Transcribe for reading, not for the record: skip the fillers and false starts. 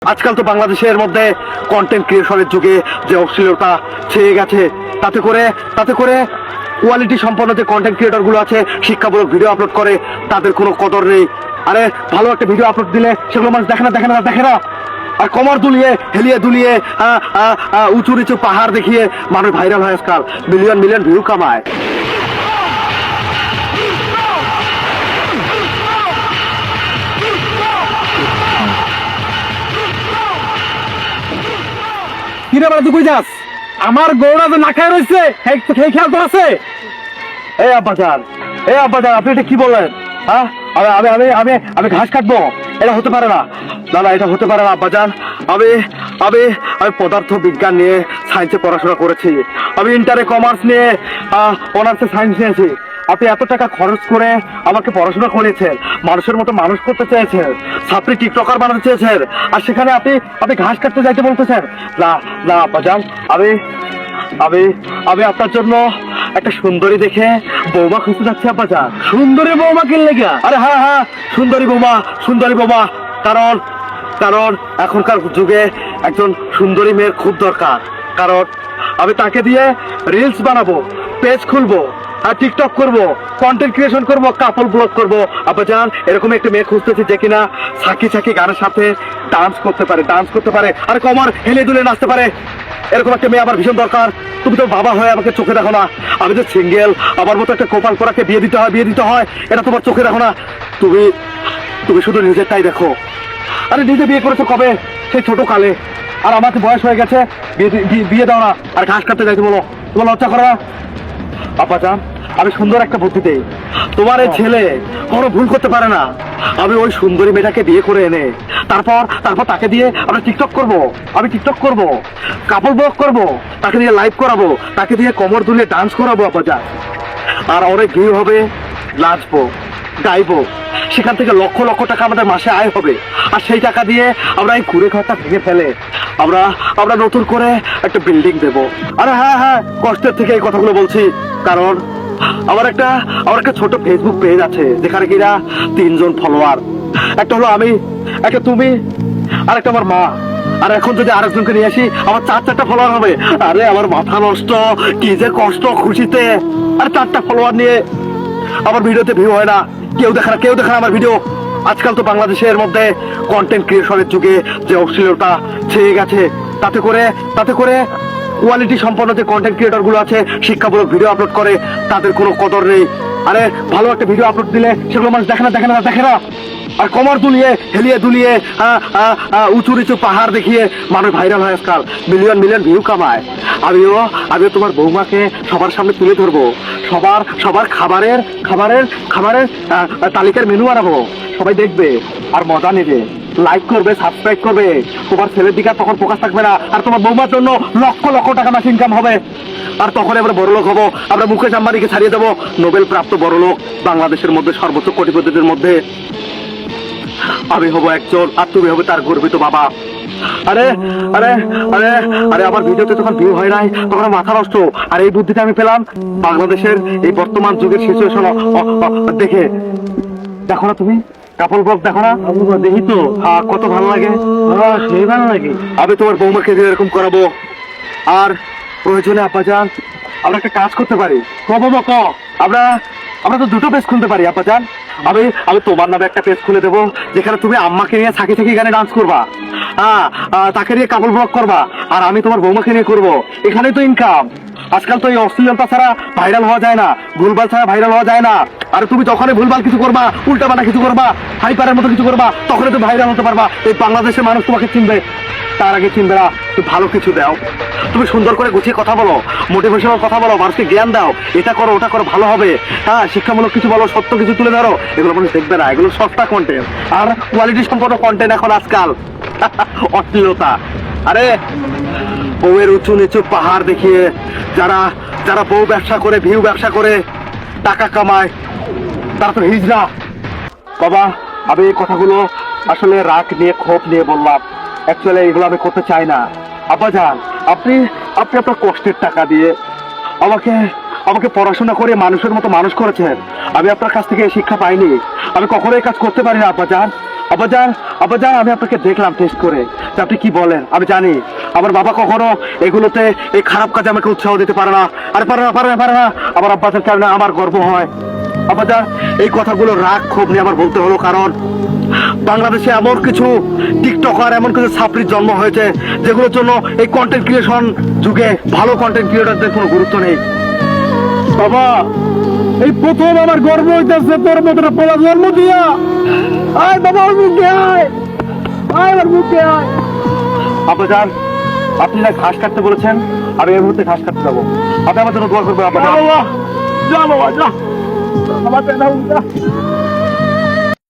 আজকাল তো বাংলাদেশের মধ্যে কন্টেন্ট ক্রিয়েশনের যুগে যে অশ্লীলতা ছেয়ে গেছে, তাতে করে কোয়ালিটি সম্পন্ন যে কন্টেন্ট ক্রিয়েটর গুলো আছে, শিক্ষামূলক ভিডিও আপলোড করে, তাদের কোনো কদর নেই। আরে ভালো একটা ভিডিও আপলোড দিলে সেগুলো মানুষ দেখে না। আর কমর দুলিয়ে হেলিয়ে দুলিয়ে উঁচু নিচু পাহাড় দেখিয়ে মানুষ ভাইরাল হয়, আজকাল মিলিয়ন ভিউ কামায়। কিরে বলে তুই কই যাস? আমার গৌড়া তো না খায় রয়েছে, সেই খেয়াল তো আছে। এই আব্বাজান আপনি এটা কি বলেন? হ্যাঁ, আমি ঘাস কাটবো? এটা হতে পারে না, না এটা হতে পারে না আব্বাজান। আমি পদার্থ বিজ্ঞান নিয়ে সায়েন্সে পড়াশোনা করেছি। আমি ইন্টারে কমার্স নিয়ে অনার্সে সায়েন্স নিয়েছি। আপনি এত টাকা খরচ করে আমাকে পড়াশোনা করেছেন, মানুষের মতো মানুষ করতে চেয়েছেন, ছাত্রী টিকটকার বানাতে চেয়েছেন, আর সেখানে আপনি ঘাস কাটতে যাইতে বলতেছেন? না আব্বাজান, আমি আপনার জন্য একটা সুন্দরী দেখে বৌমা খুঁজতে যাচ্ছি আব্বাজান। সুন্দরী বৌমা কিনলে গা? আরে হ্যাঁ, সুন্দরী বৌমা। কারণ এখনকার যুগে একজন সুন্দরী মেয়ের খুব দরকার। কারণ আমি তাকে দিয়ে রিলস বানাবো, পেজ খুলবো, আর টিকটক করবো, কন্টেন্ট ক্রিয়েশন করবো, কাপল ব্লগ করবো। আব্বাজান এরকম একটা মেয়ে খুঁজতেছি যে কিনা সাকি গানের সাথে ডান্স করতে পারে আর কমর হেলে দুলে নাচতে পারে। এরকম একটা মেয়ে আমার ভীষণ দরকার। তুমি তো বাবা হয়ে আমাকে চোখে দেখো না, আমি তো সিঙ্গেল। আমার মতো একটা কপাল পরাকে বিয়ে দিতে হয়, এটা তোমার চোখে দেখো না। তুমি শুধু নিজেরটাই দেখো। আরে নিজে বিয়ে করেছো কবে? সেই ছোট কালে। আর আমার তো বয়স হয়ে গেছে, বিয়ে দাও না। আর ঘাস কাটতে যাইতে বলো, তোমার লজ্জা করে না? আব্বাজান আমি সুন্দর একটা বুদ্ধি দেই, তোমার এই ছেলে কোনো ভুল করতে পারে না। আমি ওই সুন্দরী মেয়েটাকে বিয়ে করে এনে তারপর তাকে দিয়ে আমরা টিকটক করব, কাপল ব্লগ করব, তাকে দিয়ে লাইভ করাবো, তাকে দিয়ে কোমর দুলে ডান্স করাবো আব্বাজান। আর অনেক ভিউ হবে, নাচবো, গাইবো, সেখান থেকে লক্ষ টাকা আমাদের মাসে আয় হবে। আর সেই টাকা দিয়ে আমরা এই কুড়ে ঘরটা ভেঙে ফেলে আমরা নতুন করে একটা বিল্ডিং দেবো। আরে হ্যাঁ, কষ্টের থেকে এই কথাগুলো বলছি, কারণ আমার একটা ছোট ফেসবুক পেজ আছে, যেখানে কিনা 3 জন ফলোয়ার। একটা হলো আমি, একটা তুমি, আর একটা আমার মা। আর এখন যদি আরেকজনকে নিয়ে আসি, আমার 4টা ফলোয়ার হবে। আরে আমার মাথা নষ্ট, কি যে কষ্ট খুশিতে। আর 4টা ফলোয়ার নিয়ে আমার ভিডিওতে ভিউ হয় না, কেউ দেখে না আমার ভিডিও। আজকাল তো বাংলাদেশের মধ্যে কন্টেন্ট ক্রিয়েশনের যুগে যে অশ্লীলতা ছেয়ে গেছে, তাতে করে কোয়ালিটি সম্পন্ন যে কন্টেন্ট ক্রিয়েটর গুলো আছে, শিক্ষামূলক ভিডিও আপলোড করে, তাদের কোনো কদর নেই। আরে ভালো একটা ভিডিও আপলোড দিলে সেগুলো মানুষ দেখে না। আর কমর দুলিয়ে হেলিয়ে দুলিয়ে উঁচু নিচু পাহাড় দেখিয়ে মানুষ ভাইরাল হয়, আজকাল মিলিয়ন ভিউ কামায়। আমিও তোমার বৌমাকে সবার সামনে তুলে ধরবো, সবার খাবারের তালিকার মেনু বানাবো, সবাই দেখবে আর মজা নেবে, লাইক করবে, সাবস্ক্রাইব করবে। তোমার ছেলের দিকে তখন ফোকাস থাকবে না, আর তোমার বৌমার জন্য লক্ষ টাকা মাস ইনকাম হবে। আর তখন আমরা বড়লোক হবো, আমরা মুকেশ আম্বানিকে ছাড়িয়ে দেবো, নোবেল প্রাপ্ত বড়লোক। বাংলাদেশের মধ্যে সর্বোচ্চ কোটিপতিদের মধ্যে আমি হব একজন, আর তুমি হবে তার গর্বিত বাবা। আরে আমার ভিডিওতে যখন ভিউ হয় নাই, তখন মাথা নষ্ট। আর এই বুদ্ধিটা আমি পেলাম বাংলাদেশের এই বর্তমান যুগের সিচুয়েশন দেখে। দেখো না তুমি কাপল ব্লগ, দেখো না? দেখি তো, কত ভালো লাগে। সেই ভালো লাগে। আমি তোমার বৌমাকে এরকম করাবো। আর প্রয়োজনে আব্বাজান আমরা একটা কাজ করতে পারি। আমরা তো 2টো পেজ খুলতে পারি আব্বাজান। আমি তোমার নামে একটা পেজ খুলে দেবো, যেখানে তুমি আম্মাকে নিয়ে থাকি গানে ডান্স করবা, তাকে নিয়ে কাপল ব্লগ করবা, আর আমি তোমার বৌমাকে নিয়ে করবো। এখানেই তো ইনকাম। আজকাল তো এই অশ্লীলতা ছাড়া ভাইরাল হওয়া যায় না, ভুলভাল ছাড়া ভাইরাল হওয়া যায় না। আর তুমি যখনই ভুলভাল কিছু করবা, উল্টাপাল্টা কিছু করবা, হাইপারের মতো কিছু করবা, তখনই তুমি ভাইরাল হতে পারবা। এই বাংলাদেশের মানুষ তোমাকে চিনবে, তার আগে চিনবে না। তুমি ভালো কিছু দাও, তুমি সুন্দর করে গুছিয়ে কথা বলো, মোটিভেশনাল কথা বলো, মানুষকে জ্ঞান দাও, এটা করো ওটা করো, ভালো হবে। হ্যাঁ, শিক্ষামূলক কিছু বলো, সত্য কিছু তুলে ধরো। এগুলো মানুষ দেখবে না, এগুলো সস্তা কন্টেন্ট। আর কোয়ালিটি সম্পন্ন কন্টেন্ট এখন আজকাল অশ্লীলতা। আরে বউয়ের উঁচু নিচু পাহাড় দেখিয়ে যারা বউ ব্যবসা করে, ভিউ ব্যবসা করে টাকা কামায়, তারা তো হিজড়া। বাবা আমি এই কথাগুলো আসলে রাগ নিয়ে, ক্ষোভ নিয়ে বললাম। অ্যাকচুয়ালি এগুলো আমি করতে চাই না। আব্বাজান আপনি আপনার কষ্টের টাকা দিয়ে আমাকে পড়াশোনা করে মানুষের মতো মানুষ করেছেন। আমি আপনার কাছ থেকে এই শিক্ষা পাইনি, আমি কখনো এই কাজ করতে পারি না আব্বাজান। আব্বাজান আব্বাজান, আমি আপনাকে দেখলাম টেস্ট করে, যে আপনি কি বলেন আমি জানি। আমার বাবা কখনো এগুলোতে, এই খারাপ কাজে আমাকে উৎসাহ দিতে পারে না। আর পারে না। আমার আব্বাজান কারণে আমার গর্ব হয়। আব্বাজান, এই কথাগুলো রাগ ক্ষোভ নিয়ে আমার বলতে হলো, কারণ বাংলাদেশে এমন কিছু টিকটকার, এমন কিছু ছাত্রীর জন্ম হয়েছে যেগুলোর জন্য এই কন্টেন্ট ক্রিয়েশন যুগে ভালো কন্টেন্ট ক্রিয়েটরদের কোনো গুরুত্ব নেই। বাবা, এই প্রথম আমার গর্ব হইতেছে তোর মতো পোলা জন্ম দিয়া। আয় বাবা, ওর মুখে আয়, ওর মুখে আয়। আব্বাজান, আপনি না ঘাস কাটতে বলেছেন, আমি এই মুহূর্তে ঘাস কাটতে যাবো। আপনি আমার জন্য দোয়া করবেন আব্বাজান। যা বাবা, যা। আমার